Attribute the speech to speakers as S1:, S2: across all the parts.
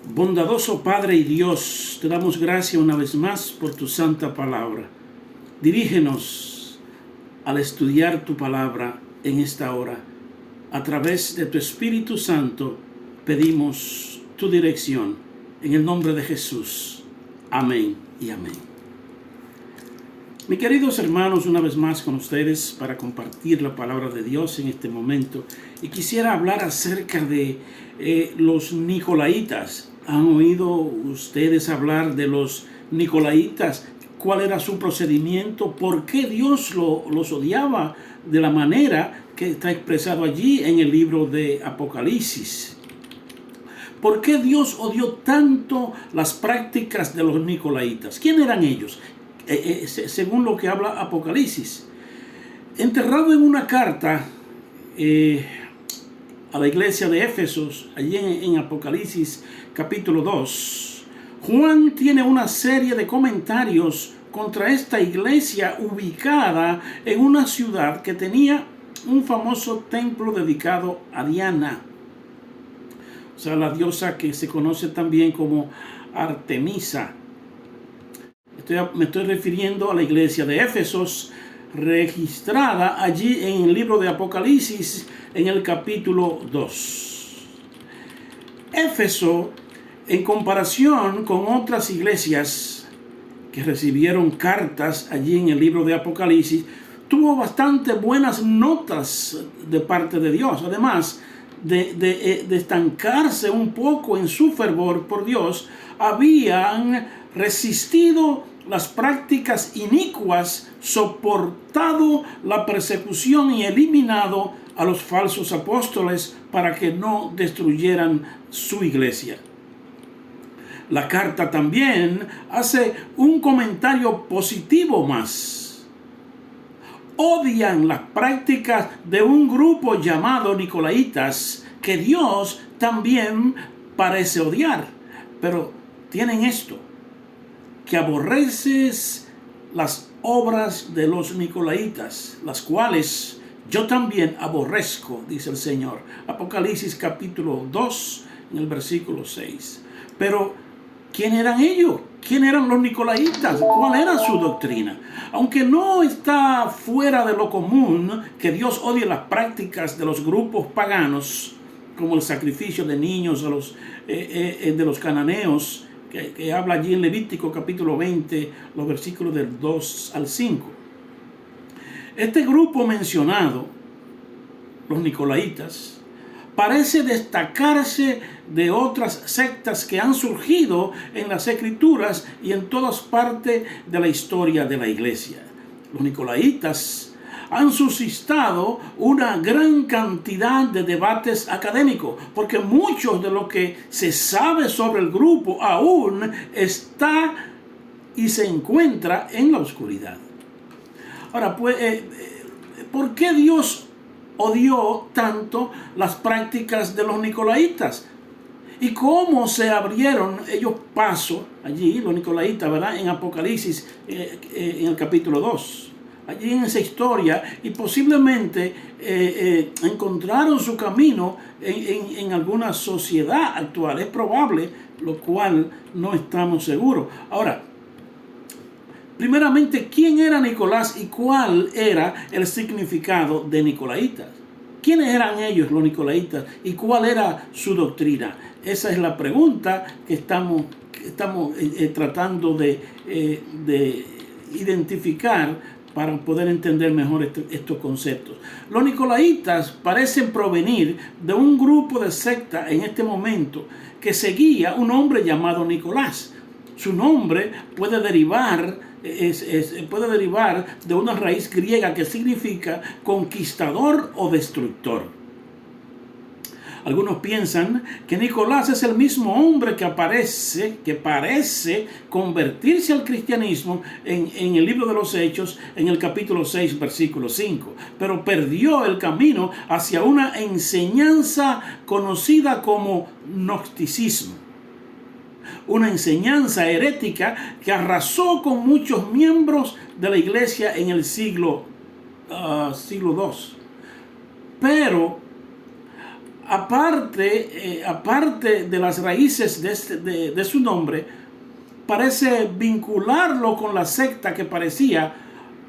S1: Bondadoso Padre y Dios, te damos gracias una vez más por tu santa palabra. Dirígenos al estudiar tu palabra en esta hora. A través de tu Espíritu Santo pedimos tu dirección. En el nombre de Jesús. Amén y amén. Mis queridos hermanos, una vez más con ustedes para compartir la palabra de Dios en este momento. Y quisiera hablar acerca de los Nicolaitas. ¿Han oído ustedes hablar de los Nicolaitas? ¿Cuál era su procedimiento? ¿Por qué Dios los odiaba de la manera que está expresado allí en el libro de Apocalipsis? ¿Por qué Dios odió tanto las prácticas de los Nicolaitas? ¿Quién eran ellos? Según lo que habla Apocalipsis. Enterrado en una carta a la iglesia de Éfesos, allí en Apocalipsis capítulo 2, Juan tiene una serie de comentarios contra esta iglesia ubicada en una ciudad que tenía un famoso templo dedicado a Diana, o sea, la diosa que se conoce también como Artemisa. Me estoy refiriendo a la iglesia de Éfesos, registrada allí en el libro de Apocalipsis, en el capítulo 2. Éfeso, en comparación con otras iglesias que recibieron cartas allí en el libro de Apocalipsis, tuvo bastante buenas notas de parte de Dios. Además de estancarse un poco en su fervor por Dios, habían resistido las prácticas inicuas, soportado la persecución y eliminado a los falsos apóstoles para que no destruyeran su iglesia. La carta también hace un comentario positivo más. Odian las prácticas de un grupo llamado Nicolaitas, que Dios también parece odiar. Pero tienen esto, que aborreces las obras de los Nicolaitas, las cuales yo también aborrezco, dice el Señor. Apocalipsis capítulo 2, en el versículo 6. Pero, ¿quién eran ellos? ¿Quién eran los Nicolaitas? ¿Cuál era su doctrina? Aunque no está fuera de lo común que Dios odie las prácticas de los grupos paganos, como el sacrificio de niños de los cananeos, que habla allí en Levítico capítulo 20, los versículos del 2 al 5. Este grupo mencionado, los Nicolaitas, parece destacarse de otras sectas que han surgido en las Escrituras y en todas partes de la historia de la iglesia. Los Nicolaitas han suscitado una gran cantidad de debates académicos, porque mucho de lo que se sabe sobre el grupo aún está y se encuentra en la oscuridad. Ahora, ¿por qué Dios odió tanto las prácticas de los Nicolaitas? ¿Y cómo se abrieron ellos paso allí, los Nicolaitas, ¿verdad? En Apocalipsis, en el capítulo 2. Allí en esa historia, y posiblemente encontraron su camino en alguna sociedad actual. Es probable, lo cual no estamos seguros. Ahora, primeramente, ¿quién era Nicolás y cuál era el significado de Nicolaitas? ¿Quiénes eran ellos, los Nicolaitas, y cuál era su doctrina? Esa es la pregunta que estamos tratando de identificar para poder entender mejor estos conceptos. Los Nicolaitas parecen provenir de un grupo de secta en este momento que seguía un hombre llamado Nicolás. Su nombre puede derivar de una raíz griega que significa conquistador o destructor. Algunos piensan que Nicolás es el mismo hombre que parece convertirse al cristianismo en el libro de los Hechos, en el capítulo 6, versículo 5. Pero perdió el camino hacia una enseñanza conocida como gnosticismo. Una enseñanza herética que arrasó con muchos miembros de la iglesia en el siglo II. Pero aparte de las raíces de su nombre, parece vincularlo con la secta que parecía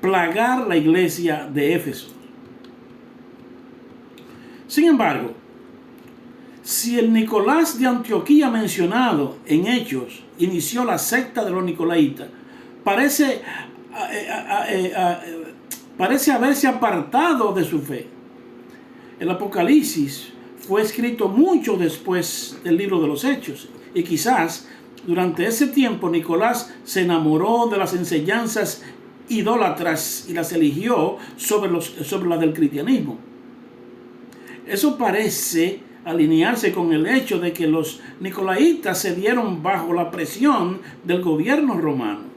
S1: plagar la iglesia de Éfeso. Sin embargo, si el Nicolás de Antioquía mencionado en Hechos inició la secta de los Nicolaitas, parece haberse apartado de su fe. El Apocalipsis fue escrito mucho después del libro de los Hechos, y quizás durante ese tiempo Nicolás se enamoró de las enseñanzas idólatras y las eligió sobre las del cristianismo. Eso parece alinearse con el hecho de que los nicolaitas se dieron bajo la presión del gobierno romano.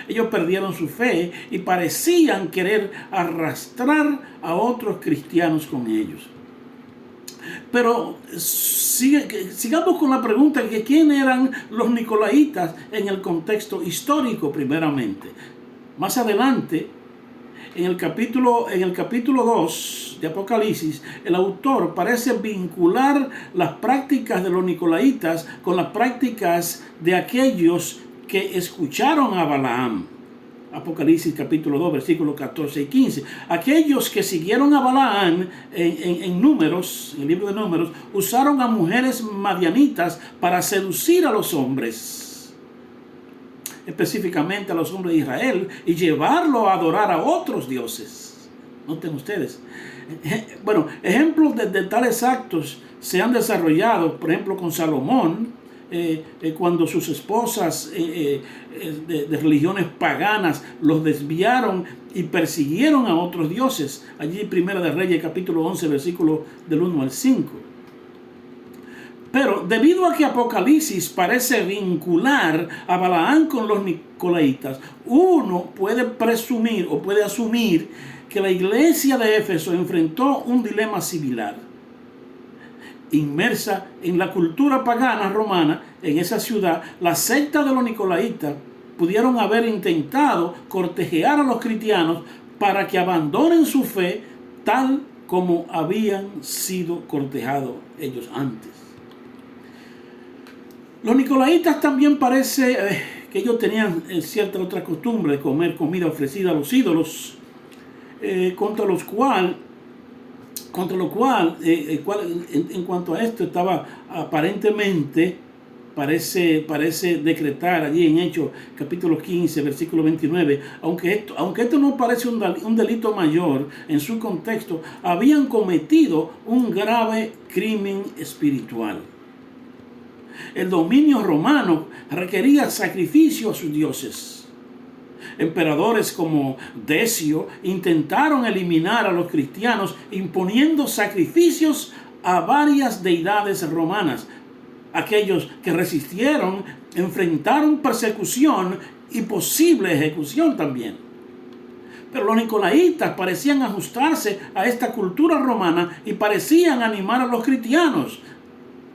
S1: Ellos perdieron su fe y parecían querer arrastrar a otros cristianos con ellos. Pero sigamos con la pregunta de quién eran los nicolaitas en el contexto histórico primeramente. Más adelante, en el capítulo 2 de Apocalipsis, el autor parece vincular las prácticas de los nicolaitas con las prácticas de aquellos que escucharon a Balaam. Apocalipsis capítulo 2, versículos 14 y 15. Aquellos que siguieron a Balaam en Números, en el libro de Números, usaron a mujeres madianitas para seducir a los hombres, específicamente a los hombres de Israel, y llevarlo a adorar a otros dioses. Noten ustedes. Bueno, ejemplos de tales actos se han desarrollado, por ejemplo, con Salomón, cuando sus esposas de religiones paganas los desviaron y persiguieron a otros dioses. Allí Primera de Reyes capítulo 11 versículo del 1 al 5. Pero debido a que Apocalipsis parece vincular a Balaam con los nicolaitas, uno puede presumir o puede asumir que la iglesia de Éfeso enfrentó un dilema similar. Inmersa en la cultura pagana romana, en esa ciudad, la secta de los nicolaitas pudieron haber intentado cortejar a los cristianos para que abandonen su fe tal como habían sido cortejados ellos antes. Los nicolaitas también parece que ellos tenían cierta otra costumbre de comer comida ofrecida a los ídolos, contra lo cual, en cuanto a esto, estaba aparentemente, parece decretar allí en Hechos capítulo 15, versículo 29, aunque esto no parece un delito mayor, en su contexto, habían cometido un grave crimen espiritual. El dominio romano requería sacrificio a sus dioses. Emperadores como Decio intentaron eliminar a los cristianos imponiendo sacrificios a varias deidades romanas. Aquellos que resistieron enfrentaron persecución y posible ejecución también. Pero los nicolaitas parecían ajustarse a esta cultura romana y parecían animar a los cristianos,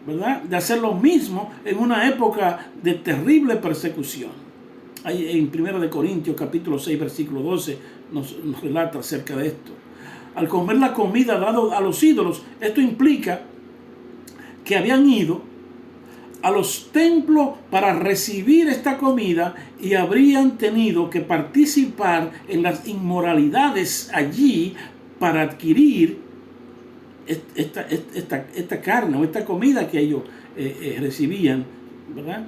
S1: ¿verdad?, de hacer lo mismo en una época de terrible persecución. Ahí en 1 Corintios capítulo 6 versículo 12 nos relata acerca de esto. Al comer la comida dada a los ídolos, esto implica que habían ido a los templos para recibir esta comida y habrían tenido que participar en las inmoralidades allí para adquirir esta carne o esta comida que ellos recibían, ¿verdad?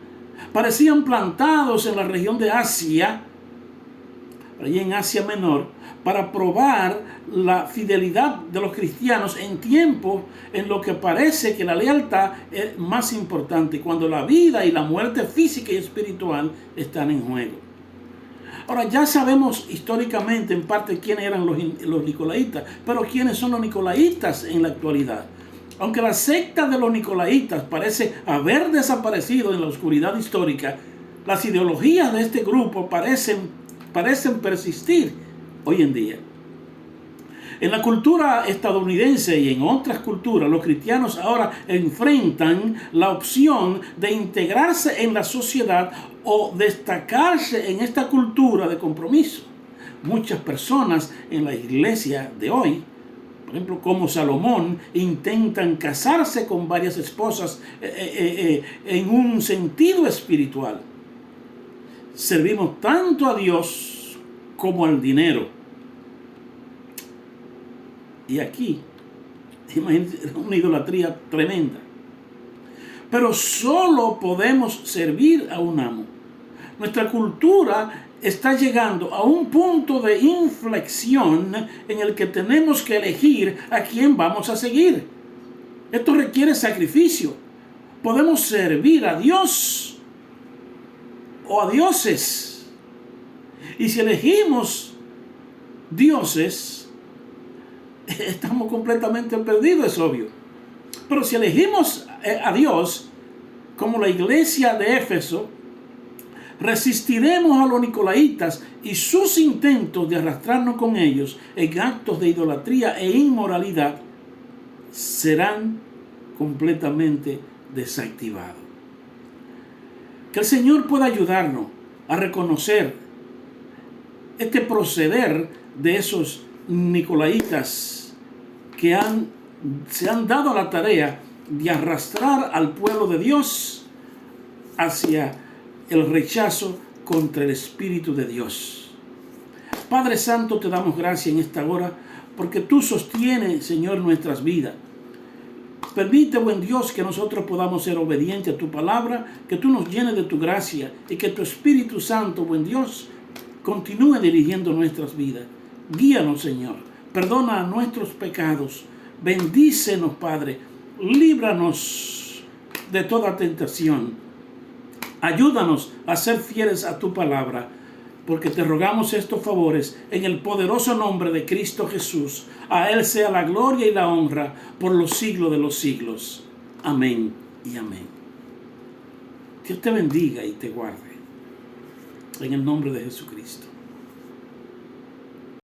S1: Parecían plantados en la región de Asia, allí en Asia Menor, para probar la fidelidad de los cristianos en tiempos en lo que parece que la lealtad es más importante, cuando la vida y la muerte física y espiritual están en juego. Ahora, ya sabemos históricamente en parte quiénes eran los nicolaitas, pero quiénes son los nicolaitas en la actualidad. Aunque la secta de los nicolaitas parece haber desaparecido en la oscuridad histórica, las ideologías de este grupo parecen persistir hoy en día. En la cultura estadounidense y en otras culturas, los cristianos ahora enfrentan la opción de integrarse en la sociedad o destacarse en esta cultura de compromiso. Muchas personas en la iglesia de hoy por ejemplo, como Salomón, intentan casarse con varias esposas en un sentido espiritual. Servimos tanto a Dios como al dinero. Y aquí, imagínense, una idolatría tremenda. Pero solo podemos servir a un amo. Nuestra cultura está llegando a un punto de inflexión en el que tenemos que elegir a quién vamos a seguir. Esto requiere sacrificio. Podemos servir a Dios o a dioses. Y si elegimos dioses, estamos completamente perdidos, es obvio. Pero si elegimos a Dios, como la iglesia de Éfeso, resistiremos a los nicolaitas y sus intentos de arrastrarnos con ellos en actos de idolatría e inmoralidad serán completamente desactivados. Que el Señor pueda ayudarnos a reconocer este proceder de esos nicolaitas que se han dado la tarea de arrastrar al pueblo de Dios hacia el rechazo contra el Espíritu de Dios. Padre Santo, te damos gracias en esta hora porque tú sostienes, Señor, nuestras vidas. Permite, buen Dios, que nosotros podamos ser obedientes a tu palabra, que tú nos llenes de tu gracia y que tu Espíritu Santo, buen Dios, continúe dirigiendo nuestras vidas. Guíanos, Señor. Perdona nuestros pecados. Bendícenos, Padre. Líbranos de toda tentación. Ayúdanos a ser fieles a tu palabra, porque te rogamos estos favores en el poderoso nombre de Cristo Jesús. A Él sea la gloria y la honra por los siglos de los siglos. Amén y amén. Dios te bendiga y te guarde. En el nombre de Jesucristo.